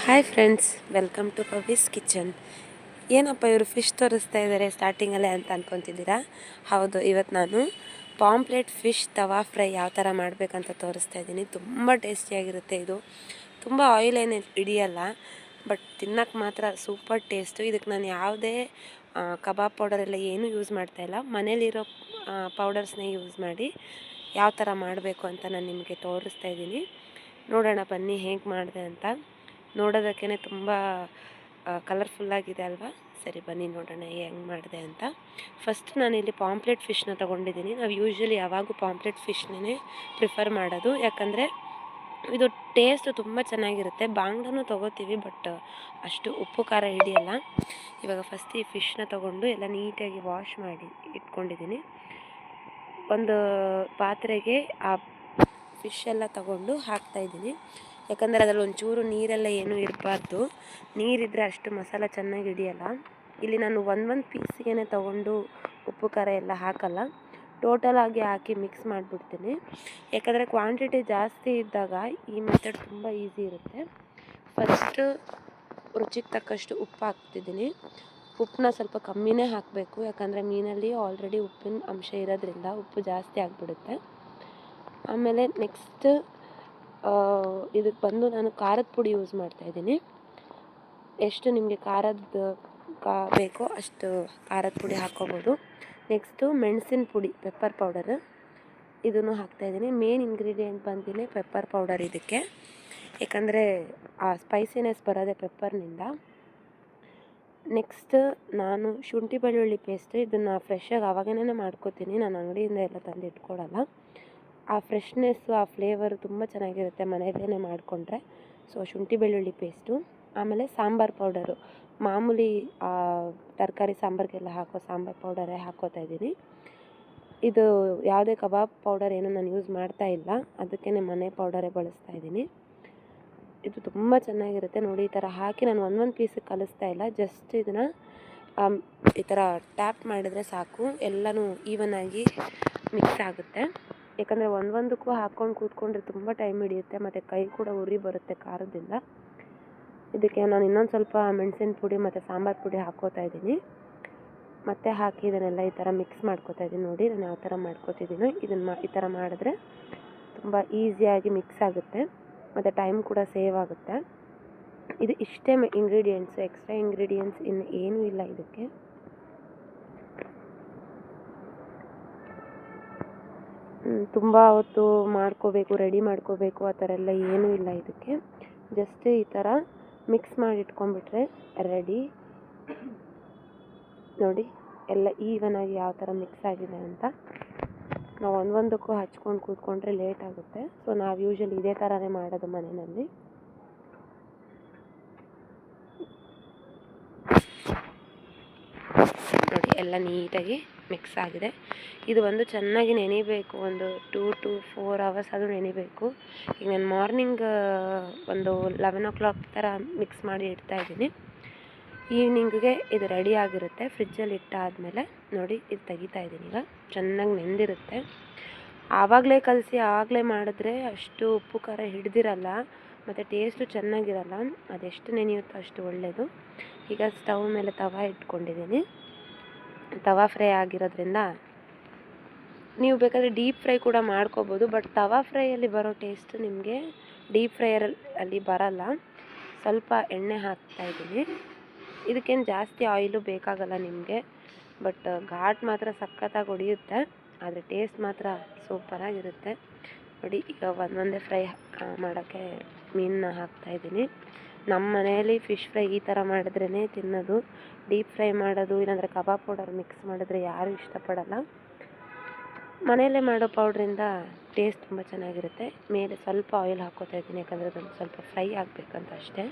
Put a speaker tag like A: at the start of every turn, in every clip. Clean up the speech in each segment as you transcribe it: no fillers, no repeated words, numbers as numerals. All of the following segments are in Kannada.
A: Hi friends, welcome to Pavi's kitchen. ಏನಪ್ಪ ಇವರು ಫಿಶ್ ತೋರಿಸ್ತಾ ಇದ್ದಾರೆ ಸ್ಟಾರ್ಟಿಂಗಲ್ಲೇ ಅಂತ ಅಂದ್ಕೊತಿದ್ದೀರಾ? ಹೌದು, ಇವತ್ತು ನಾನು ಪಾಂಪ್ಲೆಟ್ ಫಿಶ್ ತವಾ ಫ್ರೈ ಯಾವ ಥರ ಮಾಡಬೇಕಂತ ತೋರಿಸ್ತಾ ಇದ್ದೀನಿ. ತುಂಬ ಟೇಸ್ಟಿಯಾಗಿರುತ್ತೆ. ಇದು ತುಂಬ ಆಯಿಲ್ ಏನು ಹಿಡಿಯಲ್ಲ, ಬಟ್ ತಿನ್ನೋಕ್ಕೆ ಮಾತ್ರ ಸೂಪರ್ ಟೇಸ್ಟು. ಇದಕ್ಕೆ ನಾನು ಯಾವುದೇ ಕಬಾಬ್ ಪೌಡರೆಲ್ಲ ಏನೂ ಯೂಸ್ ಮಾಡ್ತಾಯಿಲ್ಲ. ಮನೇಲಿರೋ ಪೌಡರ್ಸ್ನೇ ಯೂಸ್ ಮಾಡಿ ಯಾವ ಥರ ಮಾಡಬೇಕು ಅಂತ ನಾನು ನಿಮಗೆ ತೋರಿಸ್ತಾ ಇದ್ದೀನಿ. ನೋಡೋಣ ಬನ್ನಿ ಹೇಗೆ ಮಾಡಿದೆ ಅಂತ. ನೋಡೋದಕ್ಕೇ ತುಂಬ ಕಲರ್ಫುಲ್ಲಾಗಿದೆ ಅಲ್ವಾ? ಸರಿ ಬನ್ನಿ ನೋಡೋಣ ಹೆಂಗೆ ಮಾಡಿದೆ ಅಂತ. ಫಸ್ಟ್ ನಾನಿಲ್ಲಿ ಪಾಂಪ್ಲೆಟ್ ಫಿಶ್ನ ತೊಗೊಂಡಿದ್ದೀನಿ. ನಾವು ಯೂಶ್ವಲಿ ಯಾವಾಗೂ ಪಾಂಪ್ಲೆಟ್ ಫಿಶ್ನೇ ಪ್ರಿಫರ್ ಮಾಡೋದು, ಯಾಕಂದರೆ ಇದು ಟೇಸ್ಟು ತುಂಬ ಚೆನ್ನಾಗಿರುತ್ತೆ. ಬಾಂಗ್ಡನೂ ತೊಗೋತೀವಿ, ಬಟ್ ಅಷ್ಟು ಉಪ್ಪು ಖಾರ ಹಿಡಿಯಲ್ಲ. ಇವಾಗ ಫಸ್ಟ್ ಈ ಫಿಶ್ನ ತೊಗೊಂಡು ಎಲ್ಲ ನೀಟಾಗಿ ವಾಶ್ ಮಾಡಿ ಇಟ್ಕೊಂಡಿದ್ದೀನಿ. ಒಂದು ಪಾತ್ರೆಗೆ ಆ ಫಿಶ್ ಎಲ್ಲ ತೊಗೊಂಡು ಹಾಕ್ತಾಯಿದ್ದೀನಿ, ಯಾಕಂದರೆ ಅದರಲ್ಲಿ ಒಂಚೂರು ನೀರೆಲ್ಲ ಏನೂ ಇರಬಾರ್ದು. ನೀರಿದ್ದರೆ ಅಷ್ಟು ಮಸಾಲ ಚೆನ್ನಾಗಿ ಹಿಡಿಯಲ್ಲ. ಇಲ್ಲಿ ನಾನು ಒಂದು ಪೀಸಿಗೆ ತೊಗೊಂಡು ಉಪ್ಪು ಖಾರ ಎಲ್ಲ ಹಾಕಲ್ಲ, ಟೋಟಲಾಗಿ ಹಾಕಿ ಮಿಕ್ಸ್ ಮಾಡಿಬಿಡ್ತೀನಿ. ಯಾಕಂದರೆ ಕ್ವಾಂಟಿಟಿ ಜಾಸ್ತಿ ಇದ್ದಾಗ ಈ ಮೆಥಡ್ ತುಂಬ ಈಸಿ ಇರುತ್ತೆ. ಫಸ್ಟು ರುಚಿಗೆ ತಕ್ಕಷ್ಟು ಉಪ್ಪು ಹಾಕ್ತಿದ್ದೀನಿ. ಉಪ್ಪನ್ನ ಸ್ವಲ್ಪ ಕಮ್ಮಿನೇ ಹಾಕಬೇಕು, ಯಾಕಂದರೆ ಮೀನಲ್ಲಿ ಆಲ್ರೆಡಿ ಉಪ್ಪಿನ ಅಂಶ ಇರೋದ್ರಿಂದ ಉಪ್ಪು ಜಾಸ್ತಿ ಆಗಿಬಿಡುತ್ತೆ. ಆಮೇಲೆ ನೆಕ್ಸ್ಟ್ ಇದಕ್ಕೆ ಬಂದು ನಾನು ಖಾರದ ಪುಡಿ ಯೂಸ್ ಮಾಡ್ತಾಯಿದ್ದೀನಿ. ಎಷ್ಟು ನಿಮಗೆ ಖಾರದ ಬೇಕೋ ಅಷ್ಟು ಖಾರದ ಪುಡಿ ಹಾಕ್ಕೋಬೋದು. ನೆಕ್ಸ್ಟು ಮೆಣಸಿನ ಪುಡಿ, ಪೆಪ್ಪರ್ ಪೌಡರ್, ಇದನ್ನು ಹಾಕ್ತಾಯಿದ್ದೀನಿ. ಮೇನ್ ಇಂಗ್ರೀಡಿಯೆಂಟ್ ಬಂದಿನೇ ಪೆಪ್ಪರ್ ಪೌಡರ್ ಇದಕ್ಕೆ, ಯಾಕಂದರೆ ಆ ಸ್ಪೈಸಿನೆಸ್ ಬರೋದೇ ಪೆಪ್ಪರ್ನಿಂದ. ನೆಕ್ಸ್ಟ್ ನಾನು ಶುಂಠಿ ಬೆಳ್ಳುಳ್ಳಿ ಪೇಸ್ಟ್, ಇದನ್ನು ಫ್ರೆಶ್ಶಾಗಿ ಆವಾಗೇ ಮಾಡ್ಕೋತೀನಿ. ನಾನು ಅಂಗಡಿಯಿಂದ ಎಲ್ಲ ತಂದು ಇಟ್ಕೊಳ್ಳಲ್ಲ. ಆ ಫ್ರೆಶ್ನೆಸ್ಸು, ಆ ಫ್ಲೇವರು ತುಂಬ ಚೆನ್ನಾಗಿರುತ್ತೆ ಮನೆಯಲ್ಲೇ ಮಾಡಿಕೊಂಡ್ರೆ. ಸೊ ಶುಂಠಿ ಬೆಳ್ಳುಳ್ಳಿ ಪೇಸ್ಟು, ಆಮೇಲೆ ಸಾಂಬಾರು ಪೌಡರು, ಮಾಮೂಲಿ ತರಕಾರಿ ಸಾಂಬಾರಿಗೆಲ್ಲ ಹಾಕೋ ಸಾಂಬಾರು ಪೌಡರೇ ಹಾಕ್ಕೋತಾ ಇದ್ದೀನಿ. ಇದು ಯಾವುದೇ ಕಬಾಬ್ ಪೌಡರ್ ಏನು ನಾನು ಯೂಸ್ ಮಾಡ್ತಾ ಇಲ್ಲ, ಅದಕ್ಕೇ ಮನೆ ಪೌಡರೇ ಬಳಸ್ತಾ ಇದ್ದೀನಿ. ಇದು ತುಂಬ ಚೆನ್ನಾಗಿರುತ್ತೆ ನೋಡಿ. ಈ ಥರ ಹಾಕಿ ನಾನು ಒಂದು ಪೀಸಿಗೆ ಕಲಿಸ್ತಾ ಇಲ್ಲ, ಜಸ್ಟ್ ಇದನ್ನು ಈ ಥರ ಟ್ಯಾಪ್ ಮಾಡಿದರೆ ಸಾಕು, ಎಲ್ಲನೂ ಈವನಾಗಿ ಮಿಕ್ಸ್ ಆಗುತ್ತೆ. ಯಾಕಂದರೆ ಒಂದೊಂದಕ್ಕೂ ಹಾಕ್ಕೊಂಡು ಕೂತ್ಕೊಂಡ್ರೆ ತುಂಬ ಟೈಮ್ ಹಿಡಿಯುತ್ತೆ, ಮತ್ತು ಕೈ ಕೂಡ ಉರಿ ಬರುತ್ತೆ ಖಾರದಿಂದ. ಇದಕ್ಕೆ ನಾನು ಇನ್ನೊಂದು ಸ್ವಲ್ಪ ಮೆಣಸಿನ ಪುಡಿ ಮತ್ತು ಸಾಂಬಾರು ಪುಡಿ ಹಾಕ್ಕೋತಾ ಇದ್ದೀನಿ. ಮತ್ತೆ ಹಾಕಿ ಇದನ್ನೆಲ್ಲ ಈ ಥರ ಮಿಕ್ಸ್ ಮಾಡ್ಕೋತಾ ಇದ್ದೀನಿ. ನೋಡಿ ನಾನು ಯಾವ ಥರ ಮಾಡ್ಕೋತಿದ್ದೀನೋ ಇದನ್ನು ಈ ಥರ ಮಾಡಿದ್ರೆ ತುಂಬ ಈಸಿಯಾಗಿ ಮಿಕ್ಸ್ ಆಗುತ್ತೆ, ಮತ್ತು ಟೈಮ್ ಕೂಡ ಸೇವ್ ಆಗುತ್ತೆ. ಇದು ಇಷ್ಟೇ ಇಂಗ್ರೀಡಿಯೆಂಟ್ಸು, ಎಕ್ಸ್ಟ್ರಾ ಇಂಗ್ರೀಡಿಯೆಂಟ್ಸ್ ಇನ್ನು ಏನೂ ಇಲ್ಲ ಇದಕ್ಕೆ. ತುಂಬ ಹೊತ್ತು ರೆಡಿ ಮಾಡ್ಕೋಬೇಕು ಆ ಥರ ಎಲ್ಲ ಏನೂ ಇಲ್ಲ ಇದಕ್ಕೆ. ಜಸ್ಟ್ ಈ ಥರ ಮಿಕ್ಸ್ ಮಾಡಿ ಇಟ್ಕೊಂಡ್ಬಿಟ್ರೆ ರೆಡಿ. ನೋಡಿ ಎಲ್ಲ ಈವನಾಗಿ ಯಾವ ಥರ ಮಿಕ್ಸ್ ಆಗಿದೆ ಅಂತ. ನಾವು ಒಂದೊಂದಕ್ಕೂ ಹಚ್ಕೊಂಡು ಕೂತ್ಕೊಂಡ್ರೆ ಲೇಟ್ ಆಗುತ್ತೆ. ಸೊ ನಾವು ಯೂಶ್ವಲಿ ಇದೇ ಥರನೇ ಮಾಡೋದು ಮನೆಯಲ್ಲಿ. ನೋಡಿ ಎಲ್ಲ ನೀಟಾಗಿ ಮಿಕ್ಸ್ ಆಗಿದೆ. ಇದು ಒಂದು ಚೆನ್ನಾಗಿ ನೆನಿಬೇಕು, ಒಂದು 2 to 4 hours ಆದರೂ ನೆನಿಬೇಕು. ಈಗ ನಾನು ಮಾರ್ನಿಂಗ್ ಒಂದು 11 o'clock ಥರ ಮಿಕ್ಸ್ ಮಾಡಿ ಇಡ್ತಾಯಿದ್ದೀನಿ. ಈವ್ನಿಂಗಿಗೆ ಇದು ರೆಡಿ ಆಗಿರುತ್ತೆ. ಫ್ರಿಜ್ಜಲ್ಲಿ ಇಟ್ಟಾದಮೇಲೆ ನೋಡಿ ಇದು ತೆಗಿತಾ ಇದ್ದೀನಿ. ಈಗ ಚೆನ್ನಾಗಿ ನೆಂದಿರುತ್ತೆ. ಆವಾಗಲೇ ಕಲಸಿ ಆವಾಗಲೇ ಮಾಡಿದ್ರೆ ಅಷ್ಟು ಉಪ್ಪು ಖಾರ ಹಿಡ್ದಿರಲ್ಲ, ಮತ್ತು ಟೇಸ್ಟು ಚೆನ್ನಾಗಿರಲ್ಲ. ಅದೆಷ್ಟು ನೆನೆಯುತ್ತೋ ಅಷ್ಟು ಒಳ್ಳೆಯದು. ಈಗ ಸ್ಟವ್ ಮೇಲೆ ತವಾ ಇಟ್ಕೊಂಡಿದ್ದೀನಿ. ತವಾ ಫ್ರೈ ಆಗಿರೋದ್ರಿಂದ ನೀವು ಬೇಕಾದರೆ ಡೀಪ್ ಫ್ರೈ ಕೂಡ ಮಾಡ್ಕೋಬೋದು, ಬಟ್ ತವಾ ಫ್ರೈಯಲ್ಲಿ ಬರೋ ಟೇಸ್ಟು ನಿಮಗೆ ಡೀಪ್ ಫ್ರೈಯಲ್ಲಿ ಬರಲ್ಲ. ಸ್ವಲ್ಪ ಎಣ್ಣೆ ಹಾಕ್ತಾಯಿದ್ದೀನಿ. ಇದಕ್ಕೇನು ಜಾಸ್ತಿ ಆಯಿಲು ಬೇಕಾಗಲ್ಲ ನಿಮಗೆ, ಬಟ್ ಘಾಟ್ ಮಾತ್ರ ಸಖತ್ತಾಗಿ ಹೊಡೆಯುತ್ತೆ, ಆದರೆ ಟೇಸ್ಟ್ ಮಾತ್ರ ಸೂಪರಾಗಿರುತ್ತೆ. ನೋಡಿ ಈಗ ಒಂದೊಂದೇ ಫ್ರೈ ಮಾಡೋಕ್ಕೆ ಮೀನನ್ನ ಹಾಕ್ತಾಯಿದ್ದೀನಿ. ನಮ್ಮ ಮನೆಯಲ್ಲಿ ಫಿಶ್ ಫ್ರೈ ಈ ಥರ ಮಾಡಿದ್ರೇ ತಿನ್ನೋದು. ಡೀಪ್ ಫ್ರೈ ಮಾಡೋದು, ಇಲ್ಲಾಂದರೆ ಕಬಾಬ್ ಪೌಡರ್ ಮಿಕ್ಸ್ ಮಾಡಿದ್ರೆ ಯಾರೂ ಇಷ್ಟಪಡಲ್ಲ. ಮನೆಯಲ್ಲೇ ಮಾಡೋ ಪೌಡ್ರಿಂದ ಟೇಸ್ಟ್ ತುಂಬ ಚೆನ್ನಾಗಿರುತ್ತೆ. ಮೇಲೆ ಸ್ವಲ್ಪ ಆಯಿಲ್ ಹಾಕ್ಕೋತಾ ಇದ್ದೀನಿ, ಯಾಕಂದರೆ ಅದೊಂದು ಸ್ವಲ್ಪ ಫ್ರೈ ಆಗಬೇಕಂತ ಅಷ್ಟೇ.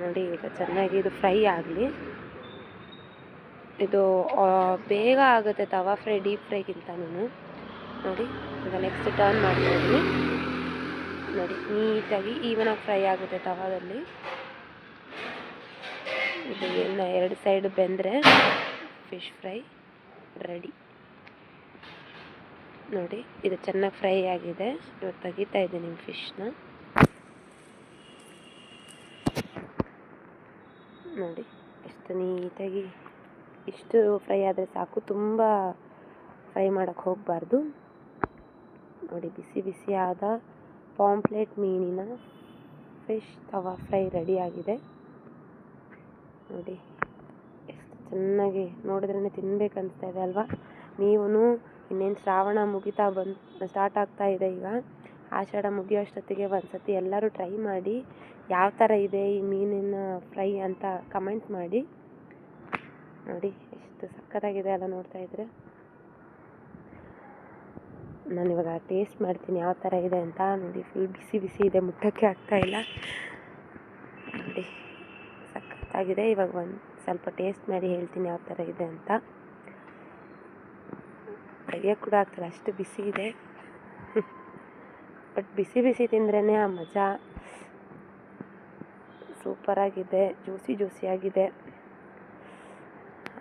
A: ನೋಡಿ ಈಗ ಚೆನ್ನಾಗಿ ಇದು ಫ್ರೈ ಆಗಲಿ. ಇದು ಬೇಗ ಆಗುತ್ತೆ ತವಾ ಫ್ರೈ ಡೀಪ್ ಫ್ರೈಗಿಂತನೂ. ನೋಡಿ ಈಗ ನೆಕ್ಸ್ಟ್ ಟರ್ನ್ ಮಾಡ್ತಾಯಿದ್ದೀನಿ. ನೋಡಿ ನೀಟಾಗಿ ಈವನಾಗಿ ಫ್ರೈ ಆಗುತ್ತೆ ತವಾದಲ್ಲಿ. ಇದು ಇನ್ನು 2 ಸೈಡ್ ಬೆಂದರೆ ಫಿಶ್ ಫ್ರೈ ರೆಡಿ. ನೋಡಿ ಇದು ಚೆನ್ನಾಗಿ ಫ್ರೈ ಆಗಿದೆ. ಇವಾಗ ತೆಗಿತಾ ಇದ್ದೀನಿ ಫಿಶ್ನ. ನೋಡಿ ಎಷ್ಟು ನೀಟಾಗಿ ಇಷ್ಟು ಫ್ರೈ ಆದರೆ ಸಾಕು, ತುಂಬ ಫ್ರೈ ಮಾಡೋಕ್ಕೆ ಹೋಗಬಾರ್ದು. ನೋಡಿ ಬಿಸಿ ಬಿಸಿಯಾದ ಪಾಂಪ್ಲೆಟ್ ಮೀನಿನ ಫಿಶ್ ತವಾ ಫ್ರೈ ರೆಡಿಯಾಗಿದೆ. ನೋಡಿ ಎಷ್ಟು ಚೆನ್ನಾಗಿ ನೋಡಿದ್ರೇ ತಿನ್ಬೇಕನ್ನಿಸ್ತಾ ಇದೆ ಅಲ್ವಾ? ನೀವು ಇನ್ನೇನು ಶ್ರಾವಣ ಮುಗಿತಾ ಸ್ಟಾರ್ಟ್ ಆಗ್ತಾ ಇದೆ. ಈಗ ಆಷಾಢ ಮುಗಿಯೋಷ್ಟೊತ್ತಿಗೆ ಒಂದ್ಸತಿ ಎಲ್ಲರೂ ಟ್ರೈ ಮಾಡಿ ಯಾವ ಥರ ಇದೆ ಈ ಮೀನಿನ ಫ್ರೈ ಅಂತ ಕಮೆಂಟ್ ಮಾಡಿ. ನೋಡಿ ಎಷ್ಟು ಸಕ್ಕತ್ತಾಗಿದೆ ಅಲ್ಲ ನೋಡ್ತಾ ಇದ್ರೆ. ನಾನಿವಾಗ ಟೇಸ್ಟ್ ಮಾಡ್ತೀನಿ ಯಾವ ಥರ ಇದೆ ಅಂತ. ನೋಡಿ ಫುಲ್ ಬಿಸಿ ಬಿಸಿ ಇದೆ, ಮುಟ್ಟಕ್ಕೆ ಆಗ್ತಾಯಿಲ್ಲ. ನೋಡಿ ಸಕ್ಕತ್ತಾಗಿದೆ. ಇವಾಗ ಒಂದು ಸ್ವಲ್ಪ ಟೇಸ್ಟ್ ಮಾಡಿ ಹೇಳ್ತೀನಿ ಯಾವ ಥರ ಇದೆ ಅಂತ. ತೆಗಿಯೋಕ್ಕೆ ಕೂಡ ಆಗ್ತಿಲ್ಲ, ಅಷ್ಟು ಬಿಸಿ ಇದೆ. ಬಟ್ ಬಿಸಿ ಬಿಸಿ ತಿಂದ್ರೇ ಆ ಮಜಾ. ಸೂಪರಾಗಿದೆ, ಜ್ಯೂಸಿಯಾಗಿದೆ.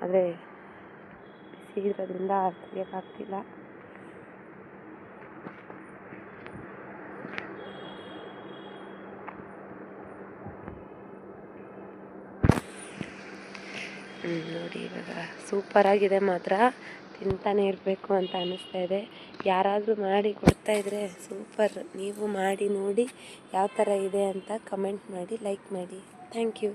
A: ಆದರೆ ಬಿಸಿ ಇರೋದ್ರಿಂದ ತೆಗಿಯೋಕ್ಕಾಗ್ತಿಲ್ಲ. ನೋಡಿ ಇವಾಗ ಸೂಪರಾಗಿದೆ ಮಾತ್ರ, ತಿಂತಾನೆ ಇರಬೇಕು ಅಂತ ಅನ್ನಿಸ್ತಾ ಇದೆ. ಯಾರಾದರೂ ಮಾಡಿ ಕೊಡ್ತಾಯಿದ್ರೆ ಸೂಪರ್. ನೀವು ಮಾಡಿ ನೋಡಿ ಯಾವ ಥರ ಇದೆ ಅಂತ ಕಮೆಂಟ್ ಮಾಡಿ, ಲೈಕ್ ಮಾಡಿ. Thank you.